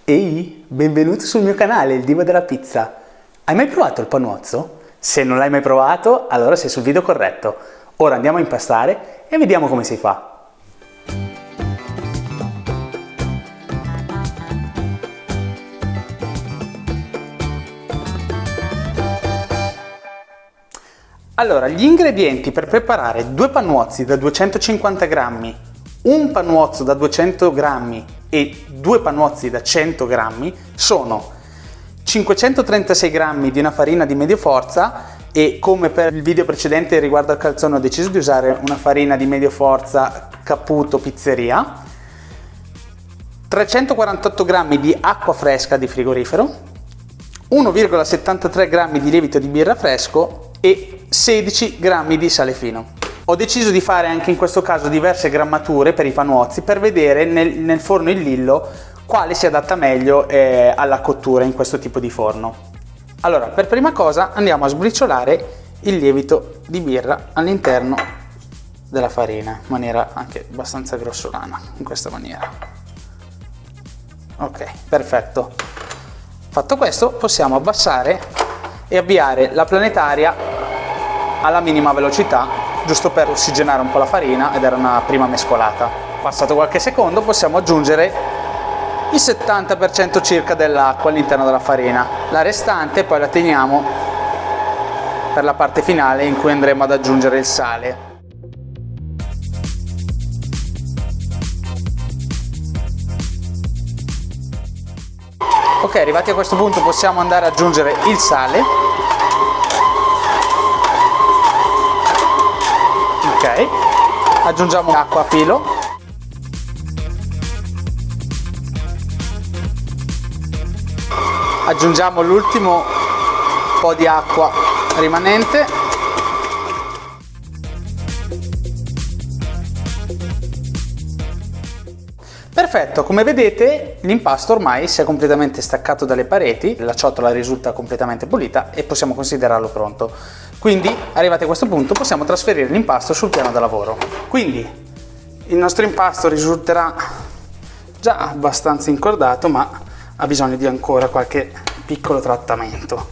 Ehi, benvenuto sul mio canale, il Divo della Pizza. Hai mai provato il pannuozzo? Se non l'hai mai provato, allora sei sul video corretto. Ora andiamo a impastare e vediamo come si fa. Allora, gli ingredienti per preparare due pannuozzi da 250 grammi, un pannuozzo da 200 grammi e due pannuozzi da 100 grammi sono 536 grammi di una farina di medio forza, e come per il video precedente riguardo al calzone ho deciso di usare una farina di medio forza Caputo Pizzeria, 348 grammi di acqua fresca di frigorifero, 1,73 grammi di lievito di birra fresco e 16 grammi di sale fino. Ho deciso di fare anche in questo caso diverse grammature per i pannuozzi per vedere nel forno in Lillo quale si adatta meglio alla cottura in questo tipo di forno. Allora, per prima cosa andiamo a sbriciolare il lievito di birra all'interno della farina in maniera anche abbastanza grossolana, in questa maniera. Ok, perfetto. Fatto questo, possiamo abbassare e avviare la planetaria alla minima velocità, giusto per ossigenare un po' la farina, ed era una prima mescolata. Passato qualche secondo possiamo aggiungere il 70% circa dell'acqua all'interno della farina. La restante poi la teniamo per la parte finale in cui andremo ad aggiungere il sale. Ok, arrivati a questo punto possiamo andare ad aggiungere il sale. Ok, aggiungiamo l'acqua a filo. Aggiungiamo l'ultimo po' di acqua rimanente. Perfetto, come vedete l'impasto ormai si è completamente staccato dalle pareti, la ciotola risulta completamente pulita e possiamo considerarlo pronto. Quindi, arrivati a questo punto, possiamo trasferire l'impasto sul piano da lavoro. Quindi, il nostro impasto risulterà già abbastanza incordato, ma ha bisogno di ancora qualche piccolo trattamento.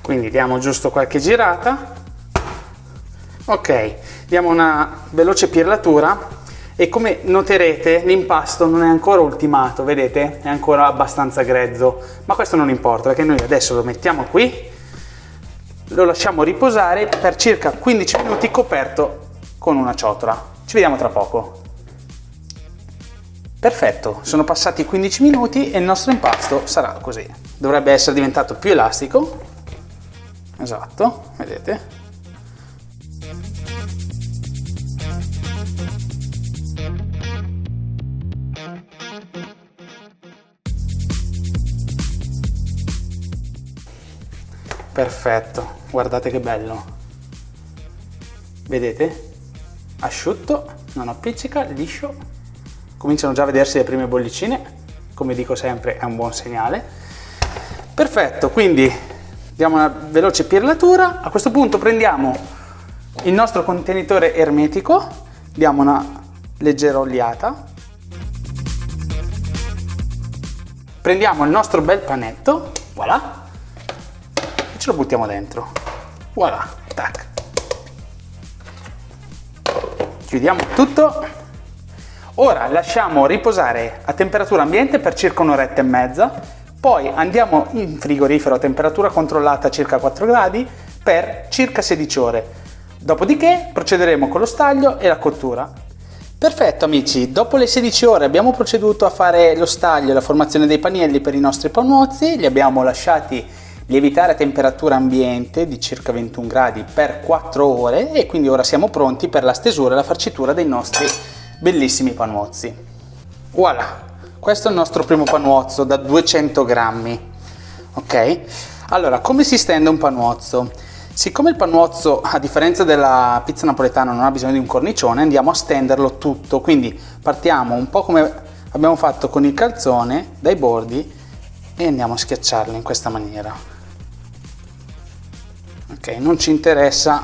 Quindi diamo giusto qualche girata. Ok, diamo una veloce pirlatura e come noterete l'impasto non è ancora ultimato, vedete? È ancora abbastanza grezzo, ma questo non importa perché noi adesso lo mettiamo qui, lo lasciamo riposare per circa 15 minuti coperto con una ciotola. Ci vediamo tra poco. Perfetto, sono passati 15 minuti e il nostro impasto sarà così. Dovrebbe essere diventato più elastico. Esatto, vedete? Perfetto, guardate che bello. Vedete? Asciutto, non appiccica, liscio. Cominciano già a vedersi le prime bollicine, come dico sempre è un buon segnale. Perfetto, quindi diamo una veloce pirlatura. A questo punto prendiamo il nostro contenitore ermetico, diamo una leggera oliata, prendiamo il nostro bel panetto, voilà, e ce lo buttiamo dentro, voilà, tac. Chiudiamo tutto. Ora lasciamo riposare a temperatura ambiente per circa un'oretta e mezza, poi andiamo in frigorifero a temperatura controllata a circa 4 gradi per circa 16 ore. Dopodiché procederemo con lo staglio e la cottura. Perfetto amici, dopo le 16 ore abbiamo proceduto a fare lo staglio e la formazione dei panielli per i nostri pannuozzi, li abbiamo lasciati lievitare a temperatura ambiente di circa 21 gradi per 4 ore e quindi ora siamo pronti per la stesura e la farcitura dei nostri bellissimi pannuozzi. Voilà, questo è il nostro primo pannuozzo da 200 grammi. Ok, allora come si stende un pannuozzo? Siccome il pannuozzo, a differenza della pizza napoletana, non ha bisogno di un cornicione, andiamo a stenderlo tutto. Quindi partiamo un po' come abbiamo fatto con il calzone, dai bordi, e andiamo a schiacciarlo in questa maniera. Ok, non ci interessa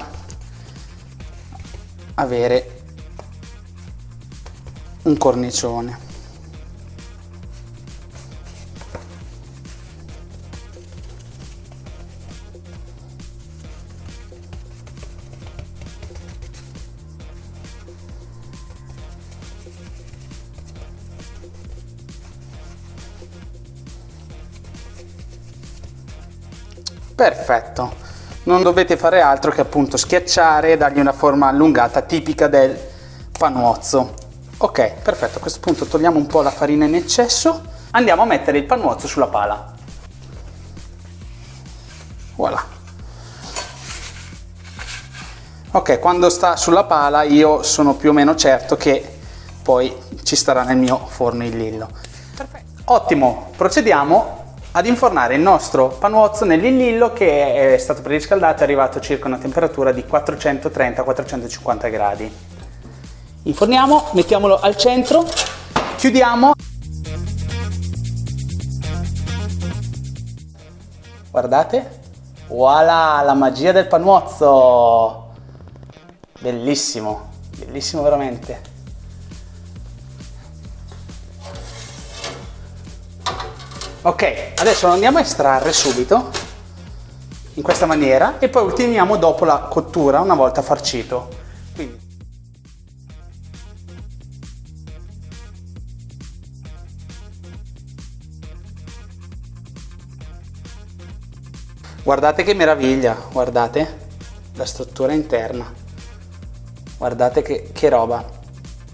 avere un cornicione. Perfetto, non dovete fare altro che appunto schiacciare e dargli una forma allungata tipica del panuozzo. Ok, perfetto, a questo punto togliamo un po' la farina in eccesso, andiamo a mettere il panuozzo sulla pala. Voilà. Ok, quando sta sulla pala io sono più o meno certo che poi ci starà nel mio forno il Lillo. Perfetto. Ottimo, procediamo ad infornare il nostro panuozzo nell'Illillo che è stato preriscaldato e è arrivato a circa una temperatura di 430-450 gradi. Inforniamo, mettiamolo al centro, chiudiamo. Guardate, voilà, la magia del panuozzo! Bellissimo, bellissimo veramente. Ok, adesso lo andiamo a estrarre subito, in questa maniera, e poi ultimiamo dopo la cottura, una volta farcito. Quindi. Guardate che meraviglia, guardate la struttura interna. Guardate che roba,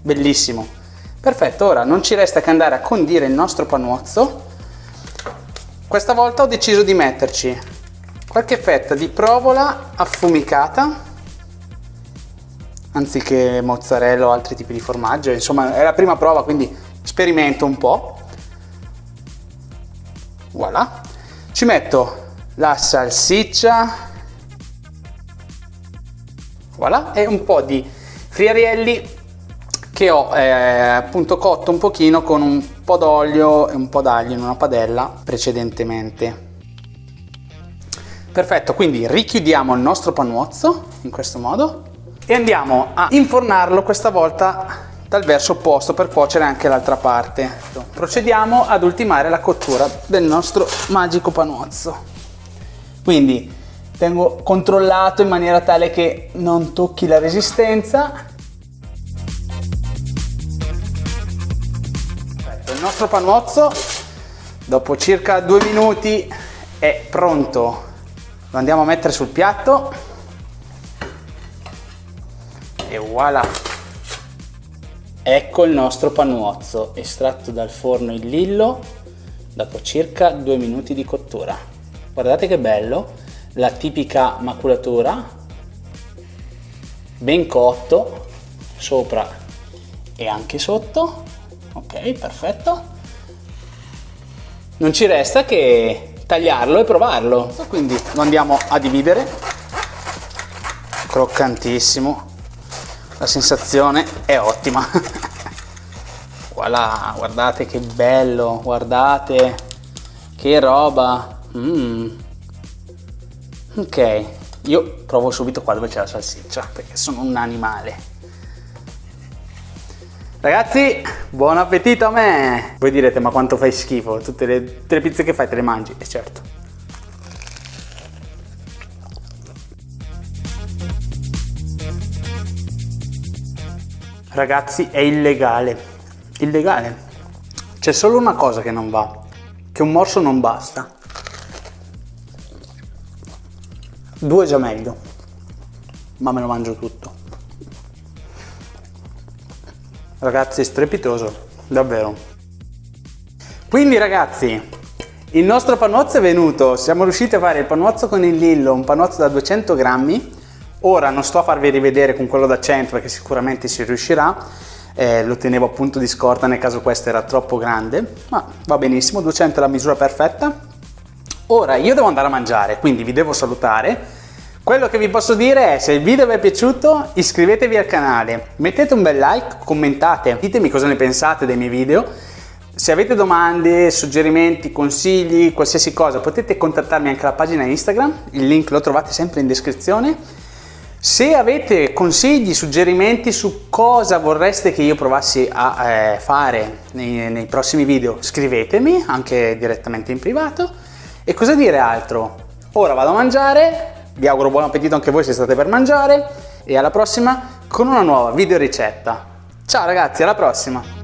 bellissimo. Perfetto, ora non ci resta che andare a condire il nostro panuozzo. Questa volta ho deciso di metterci qualche fetta di provola affumicata, anziché mozzarella o altri tipi di formaggio. Insomma, è la prima prova, quindi sperimento un po'. Voilà. Ci metto la salsiccia. Voilà, e un po' di friarielli che ho appunto cotto un pochino con un po' d'olio e un po' d'aglio in una padella precedentemente. Perfetto, quindi richiudiamo il nostro panuozzo in questo modo e andiamo a infornarlo questa volta dal verso opposto per cuocere anche l'altra parte. Procediamo ad ultimare la cottura del nostro magico panuozzo. Quindi tengo controllato in maniera tale che non tocchi la resistenza. Il nostro panuozzo dopo circa 2 minuti è pronto. Lo andiamo a mettere sul piatto e voilà, ecco il nostro panuozzo estratto dal forno in Lillo dopo circa 2 minuti di cottura. Guardate che bello, la tipica maculatura, ben cotto sopra e anche sotto. Ok, perfetto. Non ci resta che tagliarlo e provarlo. Quindi lo andiamo a dividere. Croccantissimo. La sensazione è ottima. Voilà, guardate che bello, guardate che roba. Ok, io provo subito qua dove c'è la salsiccia perché sono un animale. Ragazzi, buon appetito a me! Voi direte, ma quanto fai schifo? Tutte le pizze che fai te le mangi? E certo. Ragazzi, è illegale. Illegale. C'è solo una cosa che non va, che un morso non basta. 2 già meglio, ma me lo mangio tutto. Ragazzi, strepitoso, davvero. Quindi ragazzi, il nostro panuozzo è venuto, siamo riusciti a fare il panuozzo con il Lillo, un panuozzo da 200 grammi. Ora non sto a farvi rivedere con quello da 100 perché sicuramente si riuscirà, lo tenevo appunto di scorta nel caso questo era troppo grande, ma va benissimo, 200 è la misura perfetta. Ora io devo andare a mangiare, quindi vi devo salutare. Quello che vi posso dire è, se il video vi è piaciuto, iscrivetevi al canale, mettete un bel like, commentate, ditemi cosa ne pensate dei miei video. Se avete domande, suggerimenti, consigli, qualsiasi cosa, potete contattarmi anche alla pagina Instagram, il link lo trovate sempre in descrizione. Se avete consigli, suggerimenti su cosa vorreste che io provassi a fare nei prossimi video, scrivetemi anche direttamente in privato. E cosa dire altro? Ora vado a mangiare. Vi auguro buon appetito anche voi se state per mangiare e alla prossima con una nuova video ricetta. Ciao ragazzi, alla prossima!